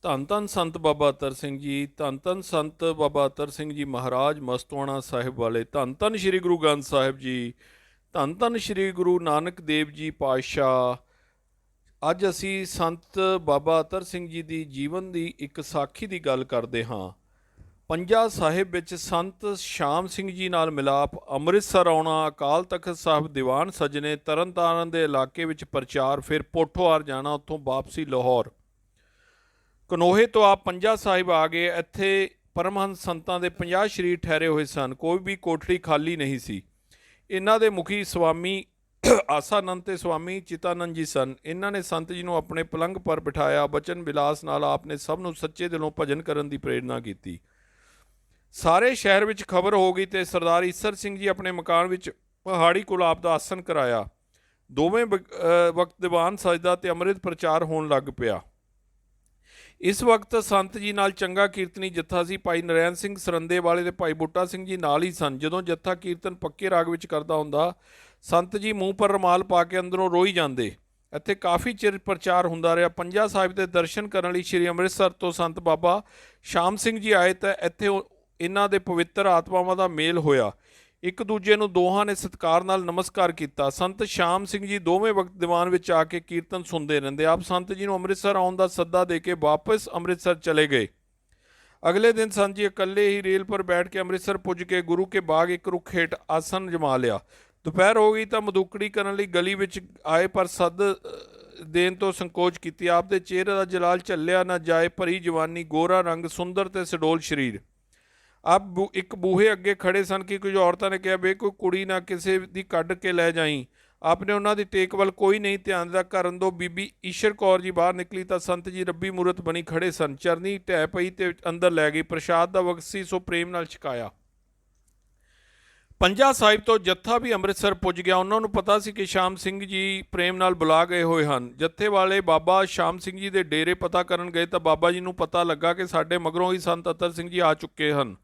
ਧੰਨ ਧੰਨ ਸੰਤ ਬਾਬਾ ਅਤਰ ਸਿੰਘ ਜੀ, ਧੰਨ ਧੰਨ ਸੰਤ ਬਾਬਾ ਅਤਰ ਸਿੰਘ ਜੀ ਮਹਾਰਾਜ ਮਸਤਵਾਣਾ ਸਾਹਿਬ ਵਾਲੇ, ਧੰਨ ਧੰਨ ਸ਼੍ਰੀ ਗੁਰੂ ਗ੍ਰੰਥ ਸਾਹਿਬ ਜੀ, ਧੰਨ ਧੰਨ ਸ਼੍ਰੀ ਗੁਰੂ ਨਾਨਕ ਦੇਵ ਜੀ ਪਾਤਸ਼ਾਹ। ਅੱਜ ਅਸੀਂ ਸੰਤ ਬਾਬਾ ਅਤਰ ਸਿੰਘ ਜੀ ਦੀ ਜੀਵਨ ਦੀ ਇੱਕ ਸਾਖੀ ਦੀ ਗੱਲ ਕਰਦੇ ਹਾਂ। ਪੰਜਾ ਸਾਹਿਬ ਵਿੱਚ ਸੰਤ ਸ਼ਾਮ ਸਿੰਘ ਜੀ ਨਾਲ ਮਿਲਾਪ, ਅੰਮ੍ਰਿਤਸਰ ਆਉਣਾ, ਅਕਾਲ ਤਖਤ ਸਾਹਿਬ ਦੀਵਾਨ ਸਜਣੇ, ਤਰਨ ਤਾਰਨ ਦੇ ਇਲਾਕੇ ਵਿੱਚ ਪ੍ਰਚਾਰ, ਫਿਰ ਪੋਠੋਹਾਰ ਜਾਣਾ, ਉੱਥੋਂ ਵਾਪਸੀ ਲਾਹੌਰ। ਕਨੋਹੇ ਤੋਂ ਆਪ ਪੰਜਾ ਸਾਹਿਬ ਆ ਗਏ। ਇੱਥੇ ਪਰਮਹੰਸ ਸੰਤਾਂ ਦੇ 50 ਸ਼ਰੀਰ ਠਹਿਰੇ ਹੋਏ ਸਨ। ਕੋਈ ਵੀ ਕੋਠੜੀ ਖਾਲੀ ਨਹੀਂ ਸੀ। ਇਹਨਾਂ ਦੇ ਮੁਖੀ ਸਵਾਮੀ ਆਸਾਨੰਦ ਤੇ ਸਵਾਮੀ ਚਿਤਾਨੰਦ ਜੀ ਸਨ। ਇਹਨਾਂ ਨੇ ਸੰਤ ਜੀ ਨੂੰ ਆਪਣੇ ਪਲੰਘ ਪਰ ਬਿਠਾਇਆ। ਬਚਨ ਵਿਲਾਸ ਨਾਲ ਆਪ ਨੇ ਸਭ ਨੂੰ ਸੱਚੇ ਦਿਲੋਂ ਭਜਨ ਕਰਨ ਦੀ ਪ੍ਰੇਰਨਾ ਕੀਤੀ। ਸਾਰੇ ਸ਼ਹਿਰ ਵਿੱਚ ਖਬਰ ਹੋ ਗਈ ਤੇ ਸਰਦਾਰ ਈਸਰ ਸਿੰਘ ਜੀ ਆਪਣੇ ਮਕਾਨ ਵਿੱਚ ਪਹਾੜੀ ਕੋਲ ਆਪ ਦਾ ਆਸਨ ਕਰਾਇਆ। ਦੋਵੇਂ ਵਕਤ ਦੀਵਾਨ ਸਜਦਾ ਤੇ ਅੰਮ੍ਰਿਤ ਪ੍ਰਚਾਰ ਹੋਣ ਲੱਗ ਪਿਆ। ਇਸ ਵਕਤ ਸੰਤ ਜੀ ਨਾਲ ਚੰਗਾ ਕੀਰਤਨੀ ਜੱਥਾ ਸੀ। ਭਾਈ ਨਰੈਣ ਸਿੰਘ ਸਰੰਦੇ ਵਾਲੇ ਤੇ ਭਾਈ ਬੂਟਾ ਸਿੰਘ ਜੀ ਨਾਲ ਹੀ ਸਨ। ਜਦੋਂ ਜੱਥਾ ਕੀਰਤਨ ਪੱਕੇ ਰਾਗ ਵਿੱਚ ਕਰਦਾ ਹੁੰਦਾ, ਸੰਤ ਜੀ ਮੂੰਹ ਪਰ ਰੁਮਾਲ ਪਾ ਕੇ ਅੰਦਰੋਂ ਰੋਈ ਜਾਂਦੇ। ਇੱਥੇ ਕਾਫੀ ਚਿਰ ਪ੍ਰਚਾਰ ਹੁੰਦਾ ਰਿਹਾ। ਪੰਜਾ ਸਾਹਿਬ ਦੇ ਦਰਸ਼ਨ ਕਰਨ ਲਈ ਸ਼੍ਰੀ ਅੰਮ੍ਰਿਤਸਰ ਤੋਂ ਸੰਤ ਬਾਬਾ ਸ਼ਾਮ ਸਿੰਘ ਜੀ ਆਏ ਤਾਂ ਇੱਥੇ ਇਹਨਾਂ ਦੇ ਪਵਿੱਤਰ ਆਤਮਾਵਾਂ ਦਾ ਮੇਲ ਹੋਇਆ। ਇੱਕ ਦੂਜੇ ਨੂੰ ਦੋਹਾਂ ਨੇ ਸਤਿਕਾਰ ਨਾਲ ਨਮਸਕਾਰ ਕੀਤਾ। ਸੰਤ ਸ਼ਾਮ ਸਿੰਘ ਜੀ ਦੋਵੇਂ ਵਕਤ ਦੀਵਾਨ ਵਿੱਚ ਆ ਕੇ ਕੀਰਤਨ ਸੁਣਦੇ ਰਹਿੰਦੇ। ਆਪ ਸੰਤ ਜੀ ਨੂੰ ਅੰਮ੍ਰਿਤਸਰ ਆਉਣ ਦਾ ਸੱਦਾ ਦੇ ਕੇ ਵਾਪਸ ਅੰਮ੍ਰਿਤਸਰ ਚਲੇ ਗਏ। ਅਗਲੇ ਦਿਨ ਸੰਤ ਜੀ ਇਕੱਲੇ ਹੀ ਰੇਲ ਪਰ ਬੈਠ ਕੇ ਅੰਮ੍ਰਿਤਸਰ ਪੁੱਜ ਕੇ ਗੁਰੂ ਕੇ ਬਾਗ ਇੱਕ ਰੁੱਖ ਹੇਠ ਆਸਨ ਜਮਾ ਲਿਆ। ਦੁਪਹਿਰ ਹੋ ਗਈ ਤਾਂ ਮਦੁਕੜੀ ਕਰਨ ਲਈ ਗਲੀ ਵਿੱਚ ਆਏ, ਪਰ ਸੱਦ ਦੇਣ ਤੋਂ ਸੰਕੋਚ ਕੀਤੀ। ਆਪ ਦੇ ਚਿਹਰੇ ਦਾ ਜਲਾਲ ਝੱਲਿਆ ਨਾ ਜਾਏ। ਭਰੀ ਜਵਾਨੀ, ਗੋਰਾ ਰੰਗ, ਸੁੰਦਰ ਤੇ ਸਡੋਲ ਸਰੀਰ। ਆਪ ਇੱਕ ਬੂਹੇ ਅੱਗੇ ਖੜੇ ਸਨ ਕਿ ਕੁਝ ਔਰਤਾਂ ਨੇ ਕਿਹਾ, ਵੇ ਕੋਈ ਕੁੜੀ ਨਾ ਕਿਸੇ ਦੀ ਕੱਢ ਕੇ ਲੈ ਜਾਈ। ਆਪ ਨੇ ਉਹਨਾਂ ਦੀ ਟੇਕ ਵੱਲ ਕੋਈ ਨਹੀਂ ਧਿਆਨ ਦਿੱਤਾ। ਘਰ ਅੰਦਰੋਂ ਬੀਬੀ ਈਸ਼ਰ ਕੌਰ ਜੀ ਬਾਹਰ ਨਿਕਲੀ ਤਾਂ ਸੰਤ ਜੀ ਰੱਬੀ ਮੂਰਤ ਬਣੀ ਖੜੇ ਸਨ। ਚਰਨੀ ਢਹਿ ਪਈ ਤੇ ਅੰਦਰ ਲੈ ਗਈ। ਪ੍ਰਸ਼ਾਦ ਦਾ ਵਕਤ ਸੀ, ਸੋ ਪ੍ਰੇਮ ਨਾਲ ਛਕਾਇਆ। ਪੰਜਾ ਸਾਹਿਬ ਤੋਂ ਜੱਥਾ ਵੀ ਅੰਮ੍ਰਿਤਸਰ ਪੁੱਜ ਗਿਆ। ਉਹਨਾਂ ਨੂੰ ਪਤਾ ਸੀ ਕਿ ਸ਼ਾਮ ਸਿੰਘ ਜੀ ਪ੍ਰੇਮ ਨਾਲ ਬੁਲਾ ਗਏ ਹੋਏ ਹਨ। ਜੱਥੇ ਵਾਲੇ ਬਾਬਾ ਸ਼ਾਮ ਸਿੰਘ ਜੀ ਦੇ ਡੇਰੇ ਪਤਾ ਕਰਨ ਗਏ ਤਾਂ ਬਾਬਾ ਜੀ ਨੂੰ ਪਤਾ ਲੱਗਾ ਕਿ ਸਾਡੇ ਮਗਰੋਂ ਹੀ ਸੰਤ ਅਤਰ ਸਿੰਘ ਜੀ ਆ ਚੁੱਕੇ ਹਨ।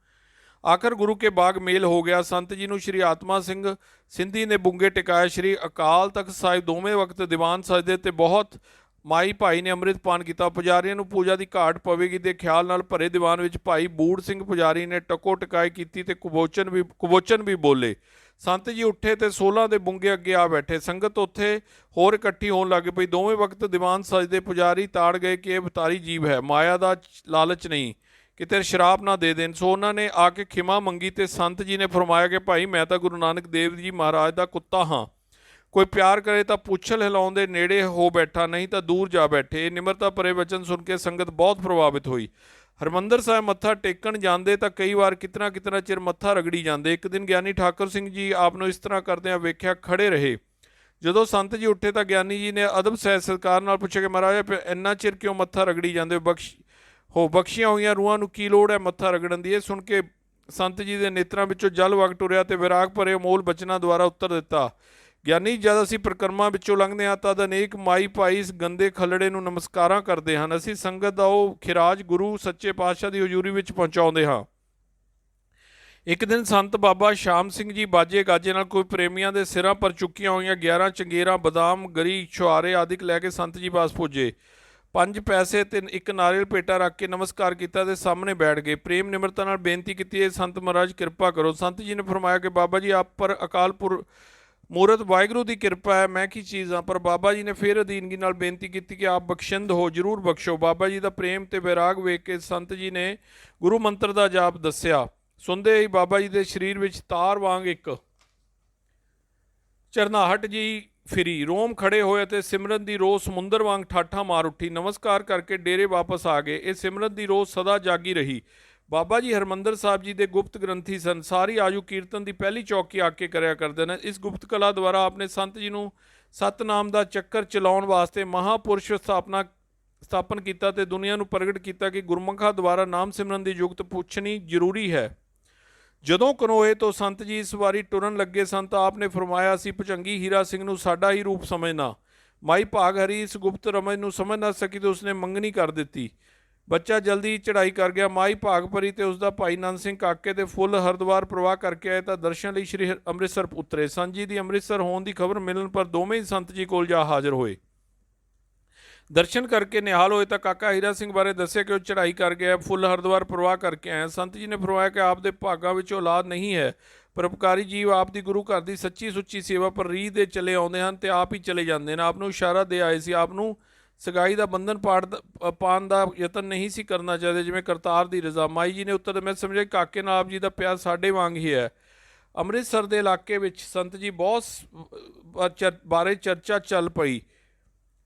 ਆਖਰ ਗੁਰੂ ਕੇ ਬਾਗ ਮੇਲ ਹੋ ਗਿਆ। ਸੰਤ ਜੀ ਨੂੰ ਸ਼੍ਰੀ ਆਤਮਾ ਸਿੰਘ ਸਿੰਧੀ ਨੇ ਬੁੰਗੇ ਟਿਕਾਇਆ। ਸ਼੍ਰੀ ਅਕਾਲ ਤਖਤ ਸਾਹਿਬ ਦੋਵੇਂ ਵਕਤ ਦੀਵਾਨ ਸਜਦੇ ਤੇ ਬਹੁਤ ਮਾਈ ਭਾਈ ਨੇ ਅੰਮ੍ਰਿਤ ਪਾਨ ਕੀਤਾ। ਪੁਜਾਰੀਆਂ ਨੂੰ ਪੂਜਾ ਦੀ ਘਾਟ ਪਵੇਗੀ ਦੇ ਖਿਆਲ ਨਾਲ ਭਰੇ ਦੀਵਾਨ ਵਿੱਚ ਭਾਈ ਬੂੜ ਸਿੰਘ ਪੁਜਾਰੀ ਨੇ ਟਕੋ ਟਕਾਈ ਕੀਤੀ ਤੇ ਕੁਬੋਚਨ ਵੀ ਬੋਲੇ। ਸੰਤ ਜੀ ਉੱਠੇ ਤੇ 16 ਦੇ ਬੁੰਗੇ ਅੱਗੇ ਆ ਬੈਠੇ। ਸੰਗਤ ਉੱਥੇ ਹੋਰ ਇਕੱਠੀ ਹੋਣ ਲੱਗ ਪਈ। ਦੋਵੇਂ ਵਕਤ ਦੀਵਾਨ ਸਜਦੇ ਪੁਜਾਰੀ ਤਾੜ ਗਏ ਕਿ ਇਹ ਅਵਤਾਰੀ ਜੀਵ ਹੈ, ਮਾਇਆ ਦਾ ਲਾਲਚ ਨਹੀਂ, ਕਿਤੇ ਸ਼ਰਾਬ ਨਾ ਦੇ ਦੇਣ। ਸੋ ਉਹਨਾਂ ਨੇ ਆ ਕੇ ਖਿਮਾ ਮੰਗੀ ਤੇ ਸੰਤ ਜੀ ਨੇ ਫਰਮਾਇਆ ਕਿ ਭਾਈ ਮੈਂ ਤਾਂ ਗੁਰੂ ਨਾਨਕ ਦੇਵ ਜੀ ਮਹਾਰਾਜ ਦਾ ਕੁੱਤਾ ਹਾਂ। ਕੋਈ ਪਿਆਰ ਕਰੇ ਤਾਂ ਪੁੱਛਲ ਹਿਲਾਉਣ ਦੇ ਨੇੜੇ ਹੋ ਬੈਠਾ, ਨਹੀਂ ਤਾਂ ਦੂਰ ਜਾ ਬੈਠੇ। ਇਹ ਨਿਮਰਤਾ ਭਰੇ ਵਚਨ ਸੁਣ ਕੇ ਸੰਗਤ ਬਹੁਤ ਪ੍ਰਭਾਵਿਤ ਹੋਈ। ਹਰਿਮੰਦਰ ਸਾਹਿਬ ਮੱਥਾ ਟੇਕਣ ਜਾਂਦੇ ਤਾਂ ਕਈ ਵਾਰ ਕਿਤਨਾ ਚਿਰ ਮੱਥਾ ਰਗੜੀ ਜਾਂਦੇ। ਇੱਕ ਦਿਨ ਗਿਆਨੀ ਠਾਕੁਰ ਸਿੰਘ ਜੀ ਆਪ ਨੂੰ ਇਸ ਤਰ੍ਹਾਂ ਕਰਦਿਆਂ ਵੇਖਿਆ, ਖੜੇ ਰਹੇ। ਜਦੋਂ ਸੰਤ ਜੀ ਉੱਠੇ ਤਾਂ ਗਿਆਨੀ ਜੀ ਨੇ ਅਦਬ ਸਹਿ ਸਤਿਕਾਰ ਨਾਲ ਪੁੱਛਿਆ ਕਿ ਮਹਾਰਾਜ ਇੰਨਾ ਚਿਰ ਕਿਉਂ ਮੱਥਾ ਰਗੜੀ ਜਾਂਦੇ ਹੋ? ਬਖਸ਼ੀਆਂ ਹੋਈਆਂ ਰੂਹਾਂ ਨੂੰ ਕੀ ਲੋੜ ਹੈ ਮੱਥਾ ਰਗੜਨ ਦੀ? ਇਹ ਸੁਣ ਕੇ ਸੰਤ ਜੀ ਦੇ ਨੇਤਰਾਂ ਵਿੱਚੋਂ ਜਲ ਵਗ ਟੁਰਿਆ ਤੇ ਵਿਰਾਗ ਭਰੇ ਅਮੋਲ ਬਚਨਾਂ ਦੁਆਰਾ ਉੱਤਰ ਦਿੱਤਾ, ਗਿਆਨੀ ਜਦ ਅਸੀਂ ਪਰਿਕਰਮਾ ਵਿੱਚੋਂ ਲੰਘਦੇ ਹਾਂ ਤਦ ਅਨੇਕ ਮਾਈ ਭਾਈ ਇਸ ਗੰਦੇ ਖੱਲੜੇ ਨੂੰ ਨਮਸਕਾਰਾਂ ਕਰਦੇ ਹਨ। ਅਸੀਂ ਸੰਗਤ ਦਾ ਉਹ ਖਿਰਾਜ ਗੁਰੂ ਸੱਚੇ ਪਾਤਸ਼ਾਹ ਦੀ ਹਜ਼ੂਰੀ ਵਿੱਚ ਪਹੁੰਚਾਉਂਦੇ ਹਾਂ। ਇੱਕ ਦਿਨ ਸੰਤ ਬਾਬਾ ਸ਼ਾਮ ਸਿੰਘ ਜੀ ਬਾਜੇ ਗਾਜੇ ਨਾਲ ਕੋਈ ਪ੍ਰੇਮੀਆਂ ਦੇ ਸਿਰਾਂ ਪਰ ਚੁੱਕੀਆਂ ਹੋਈਆਂ 11 ਚੰਗੇਰਾਂ, ਬਦਾਮ, ਗਰੀ, ਛੁਆਰੇ ਆਦਿਕ ਲੈ ਕੇ ਸੰਤ ਜੀ ਪਾਸ ਪੁੱਜੇ। 5 ਪੈਸੇ ਤੇ ਇੱਕ ਨਾਰੀਅਲ ਪੇਟਾ ਰੱਖ ਕੇ ਨਮਸਕਾਰ ਕੀਤਾ ਤੇ ਸਾਹਮਣੇ ਬੈਠ ਗਏ। ਪ੍ਰੇਮ ਨਿਮਰਤਾ ਨਾਲ ਬੇਨਤੀ ਕੀਤੀ, ਇਹ ਸੰਤ ਮਹਾਰਾਜ ਕਿਰਪਾ ਕਰੋ। ਸੰਤ ਜੀ ਨੇ ਫਰਮਾਇਆ ਕਿ ਬਾਬਾ ਜੀ ਆਪ ਪਰ ਅਕਾਲਪੁਰ ਮੂਰਤ ਵਾਹਿਗੁਰੂ ਦੀ ਕਿਰਪਾ ਹੈ, ਮੈਂ ਕੀ ਚੀਜ਼ ਹਾਂ। ਪਰ ਬਾਬਾ ਜੀ ਨੇ ਫਿਰ ਅਧੀਨਗੀ ਨਾਲ ਬੇਨਤੀ ਕੀਤੀ ਕਿ ਆਪ ਬਖਸ਼ਿੰਦ ਹੋ, ਜ਼ਰੂਰ ਬਖਸ਼ੋ। ਬਾਬਾ ਜੀ ਦਾ ਪ੍ਰੇਮ ਤੇ ਵੈਰਾਗ ਵੇਖ ਕੇ ਸੰਤ ਜੀ ਨੇ ਗੁਰੂ ਮੰਤਰ ਦਾ ਜਾਪ ਦੱਸਿਆ। ਸੁਣਦੇ ਹੀ ਬਾਬਾ ਜੀ ਦੇ ਸਰੀਰ ਵਿੱਚ ਤਾਰ ਵਾਂਗ ਇੱਕ ਝਰਨਾਹਟ ਜੀ ਫਿਰੀ। ਰੋਮ ਖੜੇ ਹੋਏ ਅਤੇ ਸਿਮਰਨ ਦੀ ਰੋਹ ਸਮੁੰਦਰ ਵਾਂਗ ਠਾਠਾਂ ਮਾਰ ਉੱਠੀ। ਨਮਸਕਾਰ ਕਰਕੇ ਡੇਰੇ ਵਾਪਸ ਆ ਗਏ। ਇਹ ਸਿਮਰਨ ਦੀ ਰੋਹ ਸਦਾ ਜਾਗੀ ਰਹੀ। ਬਾਬਾ ਜੀ ਹਰਿਮੰਦਰ ਸਾਹਿਬ ਜੀ ਦੇ ਗੁਪਤ ਗ੍ਰੰਥੀ ਸਨ। ਸਾਰੀ ਆਯੂ ਕੀਰਤਨ ਦੀ ਪਹਿਲੀ ਚੌਕੀ ਆ ਕੇ ਕਰਿਆ ਕਰਦੇ ਨੇ। ਇਸ ਗੁਪਤ ਕਲਾ ਦੁਆਰਾ ਆਪਣੇ ਸੰਤ ਜੀ ਨੂੰ ਸਤਨਾਮ ਦਾ ਚੱਕਰ ਚਲਾਉਣ ਵਾਸਤੇ ਮਹਾਪੁਰਸ਼ ਸਥਾਪਨ ਕੀਤਾ ਤੇ ਦੁਨੀਆ ਨੂੰ ਪ੍ਰਗਟ ਕੀਤਾ ਕਿ ਗੁਰਮੁਖਾਂ ਦੁਆਰਾ ਨਾਮ ਸਿਮਰਨ ਦੀ ਯੁਗਤ ਪੁੱਛਣੀ ਜ਼ਰੂਰੀ ਹੈ। ਜਦੋਂ ਕਨੋਏ ਤੋਂ ਸੰਤ ਜੀ ਇਸ ਵਾਰੀ ਟੁਰਨ ਲੱਗੇ ਸਨ ਤਾਂ ਆਪ ਨੇ ਫਰਮਾਇਆ, ਅਸੀਂ ਭੁਜੰਗੀ ਹੀਰਾ ਸਿੰਘ ਨੂੰ ਸਾਡਾ ਹੀ ਰੂਪ ਸਮਝਣਾ। ਮਾਈ ਭਾਗ ਹਰੀ ਇਸ ਗੁਪਤ ਰਮਜ ਨੂੰ ਸਮਝ ਨਾ ਸਕੀ ਤੇ ਉਸਨੇ ਮੰਗਣੀ ਕਰ ਦਿੱਤੀ। ਬੱਚਾ ਜਲਦੀ ਚੜ੍ਹਾਈ ਕਰ ਗਿਆ। ਮਾਈ ਭਾਗ ਭਰੀ ਤੇ ਉਸਦਾ ਭਾਈ ਨੰਦ ਸਿੰਘ ਕਾਕੇ ਦੇ ਫੁੱਲ ਹਰਿਦੁਆਰ ਪ੍ਰਵਾਹ ਕਰਕੇ ਆਏ ਤਾਂ ਦਰਸ਼ਨ ਲਈ ਸ਼੍ਰੀ ਅੰਮ੍ਰਿਤਸਰ ਉਤਰੇ। ਸੰਤ ਜੀ ਦੀ ਅੰਮ੍ਰਿਤਸਰ ਹੋਣ ਦੀ ਖਬਰ ਮਿਲਣ ਪਰ ਦੋਵੇਂ ਹੀ ਸੰਤ ਜੀ ਕੋਲ ਜਾ ਹਾਜ਼ਰ ਹੋਏ। ਦਰਸ਼ਨ ਕਰਕੇ ਨਿਹਾਲ ਹੋਏ ਤਾਂ ਕਾਕਾ ਹੀਰਾ ਸਿੰਘ ਬਾਰੇ ਦੱਸਿਆ ਕਿ ਉਹ ਚੜ੍ਹਾਈ ਕਰ ਗਿਆ, ਫੁੱਲ ਹਰਿਦੁਆਰ ਪ੍ਰਵਾਹ ਕਰਕੇ ਆਇਆ। ਸੰਤ ਜੀ ਨੇ ਫਰਮਾਇਆ ਕਿ ਆਪ ਦੇ ਭਾਗਾਂ ਵਿੱਚ ਔਲਾਦ ਨਹੀਂ ਹੈ, ਪਰਉਪਕਾਰੀ ਜੀਵ ਆਪ ਦੀ ਗੁਰੂ ਘਰ ਦੀ ਸੱਚੀ ਸੁੱਚੀ ਸੇਵਾ ਪਰ ਰੀਝ ਦੇ ਚਲੇ ਆਉਂਦੇ ਹਨ ਤੇ ਆਪ ਹੀ ਚਲੇ ਜਾਂਦੇ ਨੇ। ਆਪ ਨੂੰ ਇਸ਼ਾਰਾ ਦੇ ਆਏ ਸੀ, ਆਪ ਨੂੰ ਸਗਾਈ ਦਾ ਬੰਧਨ ਪਾਉਣ ਦਾ ਯਤਨ ਨਹੀਂ ਸੀ ਕਰਨਾ ਚਾਹੀਦਾ ਜਿਵੇਂ ਕਰਤਾਰ ਦੀ ਰਜ਼ਾ। ਮਾਈ ਜੀ ਨੇ ਉੱਤਰ ਮੈਂ ਸਮਝਿਆ ਕਾਕੇ ਨਾਲ ਆਪ ਜੀ ਦਾ ਪਿਆਰ ਸਾਡੇ ਵਾਂਗ ਹੀ ਹੈ। ਅੰਮ੍ਰਿਤਸਰ ਦੇ ਇਲਾਕੇ ਵਿੱਚ ਸੰਤ ਜੀ ਬਹੁਤ ਬਾਰੇ ਚਰਚਾ ਚੱਲ ਪਈ।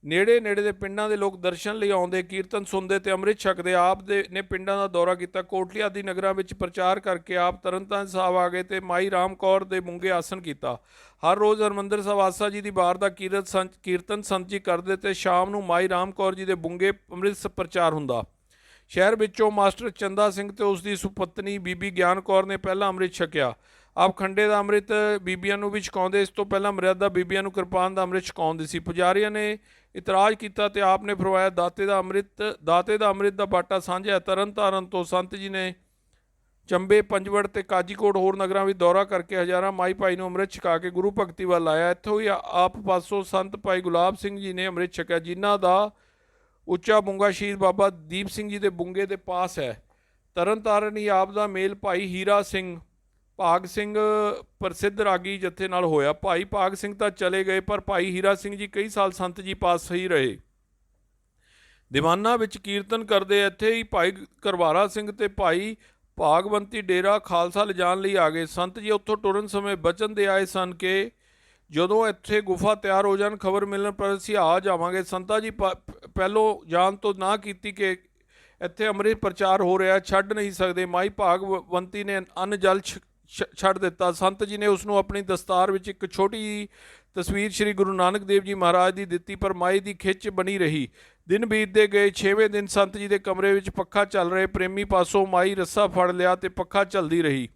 ਨੇੜੇ ਦੇ ਪਿੰਡਾਂ ਦੇ ਲੋਕ ਦਰਸ਼ਨ ਲਈ ਆਉਂਦੇ, ਕੀਰਤਨ ਸੁਣਦੇ ਤੇ ਅੰਮ੍ਰਿਤ ਛਕਦੇ। ਆਪ ਨੇ ਪਿੰਡਾਂ ਦਾ ਦੌਰਾ ਕੀਤਾ, ਕੋਟਲੀ ਆਦਿ ਨਗਰਾਂ ਵਿੱਚ ਪ੍ਰਚਾਰ ਕਰਕੇ ਆਪ ਤਰਨਤਾਰਨ ਸਾਹਿਬ ਆ ਗਏ ਤੇ ਮਾਈ ਰਾਮ ਕੌਰ ਦੇ ਮੂੰਗੇ ਆਸਣ ਕੀਤਾ। ਹਰ ਰੋਜ਼ ਹਰਿਮੰਦਰ ਸਾਹਿਬ ਆਸਾ ਜੀ ਦੀ ਵਾਰ ਦਾ ਕੀਰਤਨ ਸੰਤ ਜੀ ਕਰਦੇ ਤੇ ਸ਼ਾਮ ਨੂੰ ਮਾਈ ਰਾਮ ਕੌਰ ਜੀ ਦੇ ਬੁੰਗੇ ਅੰਮ੍ਰਿਤ ਪ੍ਰਚਾਰ ਹੁੰਦਾ। ਸ਼ਹਿਰ ਵਿੱਚੋਂ ਮਾਸਟਰ ਚੰਦਾ ਸਿੰਘ ਤੇ ਉਸ ਦੀ ਸੁਪਤਨੀ ਬੀਬੀ ਗਿਆਨ ਕੌਰ ਨੇ ਪਹਿਲਾਂ ਅੰਮ੍ਰਿਤ ਛਕਿਆ। ਆਪ ਖੰਡੇ ਦਾ ਅੰਮ੍ਰਿਤ ਬੀਬੀਆਂ ਨੂੰ ਵੀ ਛਕਾਉਂਦੇ। ਇਸ ਤੋਂ ਪਹਿਲਾਂ ਮਰਿਆਦਾ ਬੀਬੀਆਂ ਨੂੰ ਕਿਰਪਾਨ ਦਾ ਅੰਮ੍ਰਿਤ ਛਕਾਉਂਦੇ ਸੀ। ਪੁਜਾਰੀਆਂ ਨੇ ਇਤਰਾਜ਼ ਕੀਤਾ ਤੇ ਆਪ ਨੇ ਫਰਮਾਇਆ ਦਾਤੇ ਦਾ ਅੰਮ੍ਰਿਤ ਦਾ ਬਾਟਾ ਸਾਂਝਾ। ਤਰਨਤਾਰਨ ਤੋਂ ਸੰਤ ਜੀ ਨੇ ਚੰਬੇ, ਪੰਜਵੜ ਤੇ ਕਾਜੀਕੋਟ ਹੋਰ ਨਗਰਾਂ ਵਿੱਚ ਦੌਰਾ ਕਰਕੇ ਹਜ਼ਾਰਾਂ ਮਾਈ ਭਾਈ ਨੂੰ ਅੰਮ੍ਰਿਤ ਛਕਾ ਕੇ ਗੁਰੂ ਭਗਤੀ ਵੱਲ ਆਇਆ। ਇੱਥੋਂ ਹੀ ਆਪ ਪਾਸੋਂ ਸੰਤ ਭਾਈ ਗੁਲਾਬ ਸਿੰਘ ਜੀ ਨੇ ਅੰਮ੍ਰਿਤ ਛਕਿਆ, ਜਿਨ੍ਹਾਂ ਦਾ ਉੱਚਾ ਬੁੰਗਾ ਸ਼ਹੀਦ ਬਾਬਾ ਦੀਪ ਸਿੰਘ ਜੀ ਦੇ ਬੁੰਗੇ ਦੇ ਪਾਸ ਹੈ। ਤਰਨਤਾਰਨ ਹੀ ਆਪ ਦਾ ਮੇਲ ਭਾਈ ਹੀਰਾ ਸਿੰਘ ਭਾਗ ਸਿੰਘ ਪ੍ਰਸਿੱਧ ਰਾਗੀ ਜਥੇ ਨਾਲ ਹੋਇਆ। ਭਾਈ ਭਾਗ ਸਿੰਘ ਤਾਂ ਚਲੇ ਗਏ ਪਰ ਭਾਈ ਹੀਰਾ ਸਿੰਘ ਜੀ ਕਈ ਸਾਲ ਸੰਤ ਜੀ ਪਾਸ ਹੀ ਰਹੇ। ਦੀਵਾਨਾਂ ਵਿੱਚ ਕੀਰਤਨ ਕਰਦੇ ਇੱਥੇ ਹੀ ਭਾਈ ਕਰਵਾਰਾ ਸਿੰਘ ਤੇ ਭਾਈ ਭਾਗਵੰਤੀ ਡੇਰਾ ਖਾਲਸਾ ਲਿਜਾਣ ਲਈ ਆ ਗਏ। ਸੰਤ ਜੀ ਉੱਥੋਂ ਟੁਰਨ ਸਮੇਂ ਬਚਨ ਦੇ ਆਏ ਸਨ ਕਿ ਜਦੋਂ ਇੱਥੇ ਗੁਫਾ ਤਿਆਰ ਹੋ ਜਾਣ ਖਬਰ ਮਿਲਣ ਪਰ ਅਸੀਂ ਆ ਜਾਵਾਂਗੇ। ਸੰਤਾਂ ਜੀ ਪਹਿਲੋਂ ਜਾਣ ਤੋਂ ਨਾ ਕੀਤੀ ਕਿ ਇੱਥੇ ਅੰਮ੍ਰਿਤ ਪ੍ਰਚਾਰ ਹੋ ਰਿਹਾ, ਛੱਡ ਨਹੀਂ ਸਕਦੇ। ਮਾਈ ਭਾਗਵੰਤੀ ਨੇ ਅੰਨ ਜਲ ਛੱਡ ਦਿੱਤਾ। ਸੰਤ ਜੀ ਨੇ ਉਸ ਨੂੰ ਆਪਣੀ ਦਸਤਾਰ ਵਿੱਚ ਇੱਕ ਛੋਟੀ ਜਿਹੀ ਤਸਵੀਰ ਸ਼੍ਰੀ ਗੁਰੂ ਨਾਨਕ ਦੇਵ ਜੀ ਮਹਾਰਾਜ ਦੀ ਦਿੱਤੀ ਪਰ ਮਾਈ ਦੀ ਖਿੱਚ ਬਣੀ ਰਹੀ। ਦਿਨ ਬੀਤਦੇ ਗਏ। 6ਵੇਂ ਦਿਨ ਸੰਤ ਜੀ ਦੇ ਕਮਰੇ ਵਿੱਚ ਪੱਖਾ ਚੱਲ ਰਹੇ। ਪ੍ਰੇਮੀ ਪਾਸੋਂ ਮਾਈ ਰੱਸਾ ਫੜ ਲਿਆ ਤੇ ਪੱਖਾ ਚੱਲਦੀ ਰਹੀ।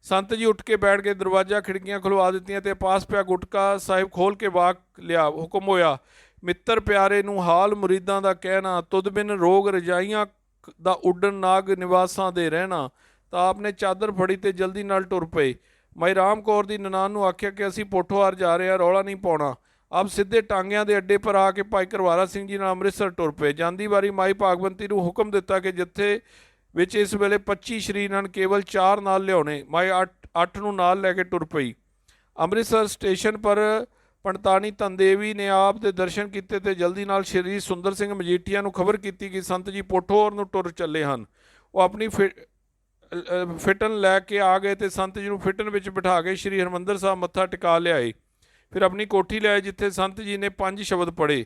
ਸੰਤ ਜੀ ਉੱਠ ਕੇ ਬੈਠ ਕੇ ਦਰਵਾਜ਼ਾ ਖਿੜਕੀਆਂ ਖੁਲਵਾ ਦਿੱਤੀਆਂ ਤੇ ਪਾਸ ਪਿਆ ਗੁਟਕਾ ਸਾਹਿਬ ਖੋਲ ਕੇ ਵਾਕ ਲਿਆ। ਹੁਕਮ ਹੋਇਆ, ਮਿੱਤਰ ਪਿਆਰੇ ਨੂੰ ਹਾਲ ਮੁਰੀਦਾਂ ਦਾ ਕਹਿਣਾ, ਤੁਧ ਬਿਨ ਰੋਗ ਰਜਾਈਆਂ ਦਾ ਉੱਡਣ ਨਾਗ ਨਿਵਾਸਾਂ ਦੇ ਰਹਿਣਾ। ਤਾਂ ਆਪ ਨੇ ਚਾਦਰ ਫੜੀ ਤੇ ਜਲਦੀ ਨਾਲ ਟੁਰ ਪਏ। ਮਾਈ ਰਾਮ ਕੌਰ ਦੀ ਨਨਾਣ ਨੂੰ ਆਖਿਆ ਕਿ ਅਸੀਂ ਪੋਠੋਹਾਰ ਜਾ ਰਹੇ ਹਾਂ, ਰੌਲਾ ਨਹੀਂ ਪਾਉਣਾ। ਆਪ ਸਿੱਧੇ ਟਾਂਗਿਆਂ ਦੇ ਅੱਡੇ ਪਰ ਆ ਕੇ ਭਾਈ ਕਰਵਾਰਾ ਸਿੰਘ ਜੀ ਨਾਲ ਅੰਮ੍ਰਿਤਸਰ ਟੁਰ ਪਏ। ਜਾਂਦੀ ਵਾਰੀ ਮਾਈ ਭਾਗਵੰਤੀ ਨੂੰ ਹੁਕਮ ਦਿੱਤਾ ਕਿ ਜੱਥੇ ਵਿੱਚ ਇਸ ਵੇਲੇ 25 ਸਰੀਰ ਹਨ, ਕੇਵਲ 4 ਨਾਲ ਲਿਆਉਣੇ। ਮਾਈ 8 ਨੂੰ ਨਾਲ ਲੈ ਕੇ ਟੁਰ ਪਈ। ਅੰਮ੍ਰਿਤਸਰ ਸਟੇਸ਼ਨ ਪਰ ਪੰਡਤਾਨੀ ਧਨਦੇਵੀ ਨੇ ਆਪ ਦੇ ਦਰਸ਼ਨ ਕੀਤੇ ਤੇ ਜਲਦੀ ਨਾਲ ਸ਼੍ਰੀ ਸੁੰਦਰ ਸਿੰਘ ਮਜੀਠੀਆ ਨੂੰ ਖਬਰ ਕੀਤੀ ਕਿ ਸੰਤ ਜੀ ਪੋਠੋਹਾਰ ਨੂੰ ਟੁਰ ਚੱਲੇ ਹਨ। ਉਹ ਆਪਣੀ ਫਿਟਨ ਲੈ ਕੇ ਆ ਗਏ ਤੇ ਸੰਤ ਜੀ ਨੂੰ ਫਿਟਨ ਵਿੱਚ ਬਿਠਾ ਕੇ ਸ਼੍ਰੀ ਹਰਿਮੰਦਰ ਸਾਹਿਬ ਮੱਥਾ ਟਿਕਾ ਲਿਆਏ। ਫਿਰ ਆਪਣੀ ਕੋਠੀ ਲਿਆਏ ਜਿੱਥੇ ਸੰਤ ਜੀ ਨੇ 5 ਸ਼ਬਦ ਪੜ੍ਹੇ।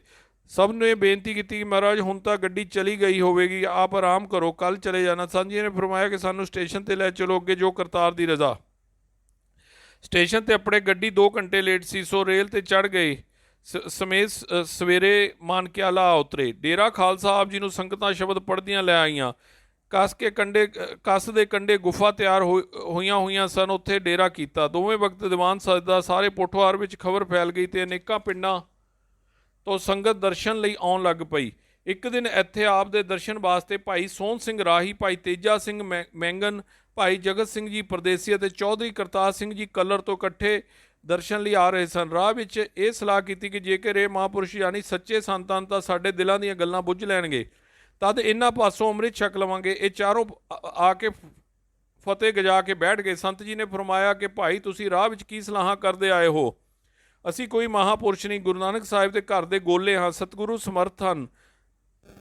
ਸਭ ਨੂੰ ਇਹ ਬੇਨਤੀ ਕੀਤੀ ਕਿ ਮਹਾਰਾਜ ਹੁਣ ਤਾਂ ਗੱਡੀ ਚਲੀ ਗਈ ਹੋਵੇਗੀ, ਆਪ ਆਰਾਮ ਕਰੋ, ਕੱਲ੍ਹ ਚਲੇ ਜਾਣਾ। ਸੰਤ ਜੀ ਨੇ ਫਰਮਾਇਆ ਕਿ ਸਾਨੂੰ ਸਟੇਸ਼ਨ 'ਤੇ ਲੈ ਚਲੋ, ਅੱਗੇ ਜੋ ਕਰਤਾਰ ਦੀ ਰਜ਼ਾ। ਸਟੇਸ਼ਨ 'ਤੇ ਆਪਣੇ ਗੱਡੀ 2 ਘੰਟੇ ਲੇਟ ਸੀ, ਸੋ ਰੇਲ 'ਤੇ ਚੜ੍ਹ ਗਏ। ਸਮੇਤ ਸਵੇਰੇ ਮਾਨਕਿਆਲਾ ਉਤਰੇ। ਡੇਰਾ ਖਾਲਸਾ ਆਪ ਜੀ ਨੂੰ ਸੰਗਤਾਂ ਸ਼ਬਦ ਪੜ੍ਹਦੀਆਂ ਲੈ ਆਈਆਂ। ਕੱਸ ਦੇ ਕੰਢੇ ਗੁਫਾ ਤਿਆਰ ਹੋਈਆਂ ਸਨ, ਉੱਥੇ ਡੇਰਾ ਕੀਤਾ। ਦੋਵੇਂ ਵਕਤ ਦੀਵਾਨ ਸਜਦਾ ਸਾਰੇ ਪੋਠੋਹਾਰ ਵਿੱਚ ਖਬਰ ਫੈਲ ਗਈ ਤੇ ਅਨੇਕਾਂ ਪਿੰਡਾਂ ਤੋਂ ਸੰਗਤ ਦਰਸ਼ਨ ਲਈ ਆਉਣ ਲੱਗ ਪਈ। ਇੱਕ ਦਿਨ ਇੱਥੇ ਆਪ ਦੇ ਦਰਸ਼ਨ ਵਾਸਤੇ ਭਾਈ ਸੋਹਣ ਸਿੰਘ ਰਾਹੀ, ਭਾਈ ਤੇਜਾ ਸਿੰਘ ਮੈਂਗਨ, ਭਾਈ ਜਗਤ ਸਿੰਘ ਜੀ ਪਰਦੇਸੀ ਅਤੇ ਚੌਧਰੀ ਕਰਤਾਰ ਸਿੰਘ ਜੀ ਕੱਲਰ ਤੋਂ ਇਕੱਠੇ ਦਰਸ਼ਨ ਲਈ ਆ ਰਹੇ ਸਨ। ਰਾਹ ਵਿੱਚ ਇਹ ਸਲਾਹ ਕੀਤੀ ਕਿ ਜੇਕਰ ਇਹ ਮਹਾਂਪੁਰਸ਼ ਯਾਨੀ ਸੱਚੇ ਸੰਤ ਹਨ ਤਾਂ ਸਾਡੇ ਦਿਲਾਂ ਦੀਆਂ ਗੱਲਾਂ ਬੁੱਝ ਲੈਣਗੇ, ਤਦ ਇਹਨਾਂ ਪਾਸੋਂ ਅੰਮ੍ਰਿਤ ਛਕ ਲਵਾਂਗੇ। ਇਹ ਚਾਰੋਂ ਆ ਕੇ ਫਤਿਹ ਗਜਾ ਕੇ ਬੈਠ ਗਏ। ਸੰਤ ਜੀ ਨੇ ਫਰਮਾਇਆ ਕਿ ਭਾਈ ਤੁਸੀਂ ਰਾਹ ਵਿੱਚ ਕੀ ਸਲਾਹਾਂ ਕਰਦੇ ਆਏ ਹੋ? ਅਸੀਂ ਕੋਈ ਮਹਾਂਪੁਰਸ਼ ਨਹੀਂ, ਗੁਰੂ ਨਾਨਕ ਸਾਹਿਬ ਦੇ ਘਰ ਦੇ ਗੋਲੇ ਹਾਂ। ਸਤਿਗੁਰੂ ਸਮਰਥ ਹਨ,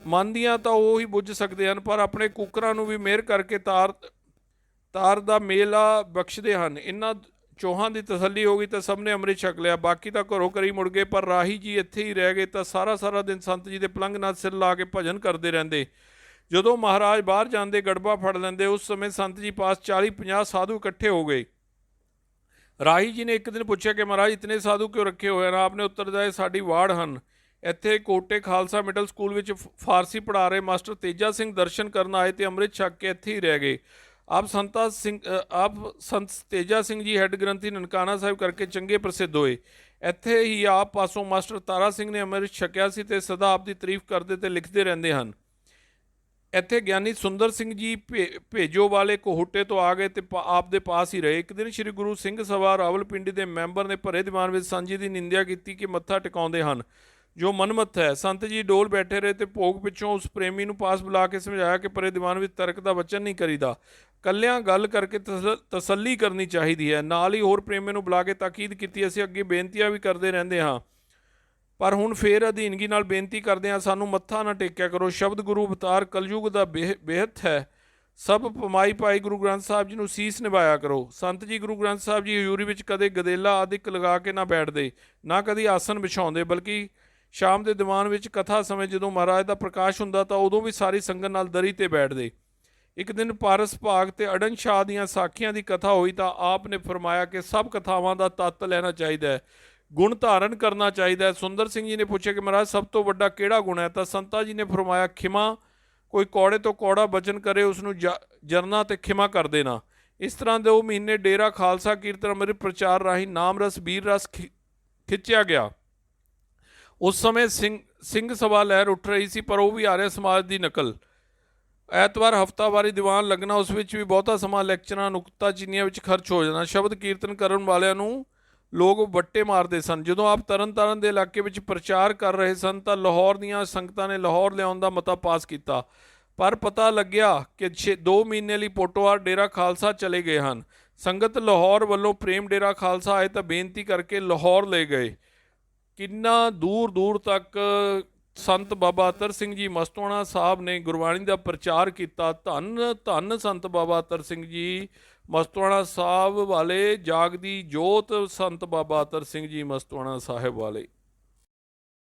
ਮਨ ਦੀਆਂ ਤਾਂ ਉਹ ਹੀ ਬੁੱਝ ਸਕਦੇ ਹਨ, ਪਰ ਆਪਣੇ ਕੁੱਕਰਾਂ ਨੂੰ ਵੀ ਮਿਹਰ ਕਰਕੇ ਤਾਰ ਦਾ ਮੇਲਾ ਬਖਸ਼ਦੇ ਹਨ। ਇਹਨਾਂ ਚੋਹਾਂ ਦੀ ਤਸੱਲੀ ਹੋ ਗਈ ਤਾਂ ਸਭ ਨੇ ਅੰਮ੍ਰਿਤ ਛਕ ਲਿਆ। ਬਾਕੀ ਤਾਂ ਘਰੋਂ ਘਰੀ ਮੁੜ ਗਏ, ਪਰ ਰਾਹੀ ਜੀ ਇੱਥੇ ਹੀ ਰਹਿ ਗਏ ਤਾਂ ਸਾਰਾ ਦਿਨ ਸੰਤ ਜੀ ਦੇ ਪਲੰਘ ਨਾਲ ਸਿਰ ਲਾ ਕੇ ਭਜਨ ਕਰਦੇ ਰਹਿੰਦੇ। ਜਦੋਂ ਮਹਾਰਾਜ ਬਾਹਰ ਜਾਂਦੇ ਗੜਬਾ ਫੜ ਲੈਂਦੇ। ਉਸ ਸਮੇਂ ਸੰਤ ਜੀ ਪਾਸ 40-50 ਸਾਧੂ ਇਕੱਠੇ ਹੋ ਗਏ। ਰਾਹੀ ਜੀ ਨੇ ਇੱਕ ਦਿਨ ਪੁੱਛਿਆ ਕਿ ਮਹਾਰਾਜ ਇਤਨੇ ਸਾਧੂ ਕਿਉਂ ਰੱਖੇ ਹੋਏ ਹਨ? ਆਪ ਨੇ ਉੱਤਰ ਦਿੱਤਾ, ਸਾਡੀ ਵਾੜ ਹਨ। ਇੱਥੇ ਕੋਟੇ ਖਾਲਸਾ ਮਿਡਲ ਸਕੂਲ ਵਿੱਚ ਫਾਰਸੀ ਪੜ੍ਹਾ ਰਹੇ ਮਾਸਟਰ ਤੇਜਾ ਸਿੰਘ ਦਰਸ਼ਨ ਕਰਨ ਆਏ ਤੇ ਅੰਮ੍ਰਿਤ ਛਕ ਕੇ ਇੱਥੇ ਹੀ ਰਹਿ ਗਏ। ਆਪ ਸੰਤ ਤੇਜਾ ਸਿੰਘ ਜੀ ਹੈੱਡ ਗ੍ਰੰਥੀ ਨਨਕਾਣਾ ਸਾਹਿਬ ਕਰਕੇ ਚੰਗੇ ਪ੍ਰਸਿੱਧ ਹੋਏ। ਇੱਥੇ ਹੀ ਆਪ ਪਾਸੋਂ ਮਾਸਟਰ ਤਾਰਾ ਸਿੰਘ ਨੇ ਅੰਮ੍ਰਿਤ ਛਕਿਆ ਸੀ ਤੇ ਸਦਾ ਆਪ ਦੀ ਤਾਰੀਫ ਕਰਦੇ ਤੇ ਲਿਖਦੇ ਰਹਿੰਦੇ ਹਨ। ਇੱਥੇ ਗਿਆਨੀ ਸੁੰਦਰ ਸਿੰਘ ਜੀ ਭੇਜੋ ਵਾਲੇ ਕੋਹੂਟੇ ਤੋਂ ਆ ਗਏ ਤੇ ਆਪ ਦੇ ਪਾਸ ਹੀ ਰਹੇ। ਇੱਕ ਦਿਨ ਸ਼੍ਰੀ ਗੁਰੂ ਸਿੰਘ ਸਭਾ ਰਾਵਲਪਿੰਡੀ ਦੇ ਮੈਂਬਰ ਨੇ ਭਰੇ ਦੀਵਾਨ ਵਿੱਚ ਸੰਤ ਜੀ ਦੀ ਨਿੰਦਿਆ ਕੀਤੀ ਕਿ ਮੱਥਾ ਟਿਕਾਉਂਦੇ ਹਨ। ਜੋ ਮਨਮੱਤ ਹੈ। ਸੰਤ ਜੀ ਡੋਲ ਬੈਠੇ ਰਹੇ ਤੇ ਭੋਗ ਪਿੱਛੋਂ ਉਸ ਪ੍ਰੇਮੀ ਨੂੰ ਪਾਸ ਬੁਲਾ ਕੇ ਸਮਝਾਇਆ ਕਿ ਪਰੇ ਦੀਵਾਨ ਵਿੱਚ ਤਰਕ ਦਾ ਵਚਨ ਨਹੀਂ ਕਰੀਦਾ, ਕੱਲਿਆਂ ਗੱਲ ਕਰਕੇ ਤਸੱਲੀ ਕਰਨੀ ਚਾਹੀਦੀ ਹੈ। ਨਾਲ ਹੀ ਹੋਰ ਪ੍ਰੇਮੀ ਨੂੰ ਬੁਲਾ ਕੇ ਤਾਕੀਦ ਕੀਤੀ, ਅਸੀਂ ਅੱਗੇ ਬੇਨਤੀਆਂ ਵੀ ਕਰਦੇ ਰਹਿੰਦੇ ਹਾਂ, ਪਰ ਹੁਣ ਫੇਰ ਅਧੀਨਗੀ ਨਾਲ ਬੇਨਤੀ ਕਰਦੇ ਹਾਂ, ਸਾਨੂੰ ਮੱਥਾ ਨਾ ਟੇਕਿਆ ਕਰੋ। ਸ਼ਬਦ ਗੁਰੂ ਅਵਤਾਰ ਕਲਯੁਗ ਦਾ ਬੇਹੱਥ ਹੈ, ਸਭ ਪਮਾਈ ਪਾਈ ਗੁਰੂ ਗ੍ਰੰਥ ਸਾਹਿਬ ਜੀ ਨੂੰ ਸੀਸ ਨਿਭਾਇਆ ਕਰੋ। ਸੰਤ ਜੀ ਗੁਰੂ ਗ੍ਰੰਥ ਸਾਹਿਬ ਜੀ ਹਜ਼ੂਰੀ ਵਿੱਚ ਕਦੇ ਗਦੇਲਾ ਆਦਿਕ ਲਗਾ ਕੇ ਨਾ ਬੈਠਦੇ, ਨਾ ਕਦੀ ਆਸਨ ਵਿਛਾਉਂਦੇ, ਬਲਕਿ ਸ਼ਾਮ ਦੇ ਦੀਵਾਨ ਵਿੱਚ ਕਥਾ ਸਮੇਂ ਜਦੋਂ ਮਹਾਰਾਜ ਦਾ ਪ੍ਰਕਾਸ਼ ਹੁੰਦਾ ਤਾਂ ਉਦੋਂ ਵੀ ਸਾਰੀ ਸੰਗਤ ਨਾਲ ਦਰੀ 'ਤੇ ਬੈਠਦੇ। ਇੱਕ ਦਿਨ ਪਾਰਸ ਭਾਗ ਤੇ ਅੜਨ ਸ਼ਾਹ ਦੀਆਂ ਸਾਖੀਆਂ ਦੀ ਕਥਾ ਹੋਈ ਤਾਂ ਆਪ ਨੇ ਫਰਮਾਇਆ ਕਿ ਸਭ ਕਥਾਵਾਂ ਦਾ ਤੱਤ ਲੈਣਾ ਚਾਹੀਦਾ ਹੈ, ਗੁਣ ਧਾਰਨ ਕਰਨਾ ਚਾਹੀਦਾ ਹੈ। ਸੁੰਦਰ ਸਿੰਘ ਜੀ ਨੇ ਪੁੱਛਿਆ ਕਿ ਮਹਾਰਾਜ ਸਭ ਤੋਂ ਵੱਡਾ ਕਿਹੜਾ ਗੁਣ ਹੈ, ਤਾਂ ਸੰਤਾ ਜੀ ਨੇ ਫਰਮਾਇਆ ਖਿਮਾ। ਕੋਈ ਕੌੜੇ ਤੋਂ ਕੌੜਾ ਬਚਨ ਕਰੇ ਉਸਨੂੰ ਜਰਨਾ ਤੇ ਖਿਮਾ ਕਰ ਦੇਣਾ। ਇਸ ਤਰ੍ਹਾਂ 2 ਮਹੀਨੇ ਡੇਰਾ ਖਾਲਸਾ ਕੀਰਤਨ ਅੰਮ੍ਰਿਤ ਪ੍ਰਚਾਰ ਰਾਹੀਂ ਨਾਮ ਰਸ ਵੀਰ ਰਸ ਖਿੱਚਿਆ ਗਿਆ। ਉਸ ਸਮੇਂ ਸਿੰਘ ਸਭਾ ਲਹਿਰ ਉੱਠ ਰਹੀ ਸੀ, ਪਰ ਉਹ ਵੀ ਆਰਿਆ ਸਮਾਜ ਦੀ ਨਕਲ। ਐਤਵਾਰ ਹਫ਼ਤਾਵਾਰੀ ਦੀਵਾਨ ਲੱਗਣਾ, ਉਸ ਵਿੱਚ ਵੀ ਬਹੁਤਾ ਸਮਾਂ ਲੈਕਚਰਾਂ ਨੁਕਤਾਚੀਨੀਆਂ ਵਿੱਚ ਖਰਚ ਹੋ ਜਾਣਾ। ਸ਼ਬਦ ਕੀਰਤਨ ਕਰਨ ਵਾਲਿਆਂ ਨੂੰ ਲੋਕ ਵੱਟੇ ਮਾਰਦੇ ਸਨ। ਜਦੋਂ ਆਪ ਤਰਨਤਾਰਨ ਦੇ ਇਲਾਕੇ ਵਿੱਚ ਪ੍ਰਚਾਰ ਕਰ ਰਹੇ ਸਨ ਤਾਂ ਲਾਹੌਰ ਦੀਆਂ ਸੰਗਤਾਂ ਨੇ ਲਾਹੌਰ ਲਿਆਉਣ ਦਾ ਮਤਾ ਪਾਸ ਕੀਤਾ, ਪਰ ਪਤਾ ਲੱਗਿਆ ਕਿ 2 ਮਹੀਨੇ ਲਈ ਪੋਟੋਹਾਰ ਡੇਰਾ ਖਾਲਸਾ ਚਲੇ ਗਏ ਹਨ। ਸੰਗਤ ਲਾਹੌਰ ਵੱਲੋਂ ਪ੍ਰੇਮ ਡੇਰਾ ਖਾਲਸਾ ਆਏ ਤਾਂ ਬੇਨਤੀ ਕਰਕੇ ਲਾਹੌਰ ਲੈ ਗਏ। ਕਿੰਨਾ ਦੂਰ ਦੂਰ ਤੱਕ ਸੰਤ ਬਾਬਾ ਅਤਰ ਸਿੰਘ ਜੀ ਮਸਤੋਆਣਾ ਸਾਹਿਬ ਨੇ ਗੁਰਬਾਣੀ ਦਾ ਪ੍ਰਚਾਰ ਕੀਤਾ। ਧੰਨ ਧੰਨ ਸੰਤ ਬਾਬਾ ਅਤਰ ਸਿੰਘ ਜੀ ਮਸਤੋਆਣਾ ਸਾਹਿਬ ਵਾਲੇ, ਜਾਗਦੀ ਜੋਤ ਸੰਤ ਬਾਬਾ ਅਤਰ ਸਿੰਘ ਜੀ ਮਸਤੋਆਣਾ ਸਾਹਿਬ ਵਾਲੇ।